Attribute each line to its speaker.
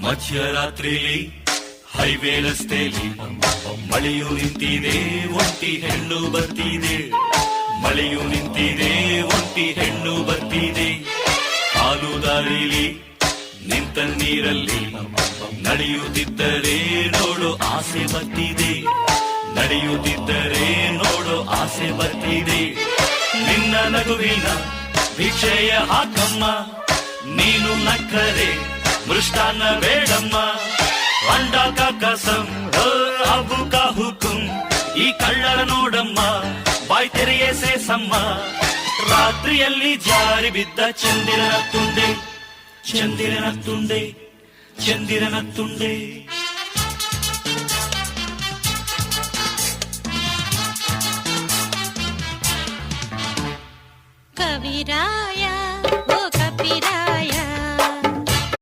Speaker 1: ಮಧ್ಯರಾತ್ರಿಲಿ highway ರಸ್ತೆಯಲ್ಲಿ ಮಳೆಯು ನಿಂತಿದೆ, ಒಂಟಿ ಹೆಣ್ಣು ಬರ್ತಿದೆ. ಮಳೆಯು ನಿಂತಿದೆ, ಒಂಟಿ ಹೆಣ್ಣು ಬರ್ತಿದೆ. ಕಾಲು ದಾರಿಲಿ ನಿಂತ ನೀರಲ್ಲಿ ನಡೆಯುತ್ತಿದ್ದರೆ ನೋಡು ಆಸೆ ಬರ್ತಿದೆ. ನಡೆಯುತ್ತಿದ್ದರೆ ನೋಡು ಆಸೆ ಬರ್ತಿದೆ. ನಿನ್ನ ನಗುವಿನ ಭಿಕ್ಷೆಯ ಹಾಕಮ್ಮ, ನೀನು ನಕ್ಕರೆ ಮೃಷ್ಟಾನ್ನ ಬೇಡಮ್ಮ. ಅಂಡ ಕಾ ಕಸಂ ಅಬು ಕಾ ಹುಕುಂ, ಈ ಕಳ್ಳರ ನೋಡಮ್ಮ ಬಾಯ್ ತೆರೆಯೇ ಸೇಸಮ್ಮ. ರಾತ್ರಿಯಲ್ಲಿ ಜಾರಿ ಬಿದ್ದ ಚಂದಿರನ ತುಂಡೆ, ಚಂದಿರನ ತುಂಡೆ, ಚಂದಿರನ ತುಂಡೆ.
Speaker 2: ಕವಿರಾಯ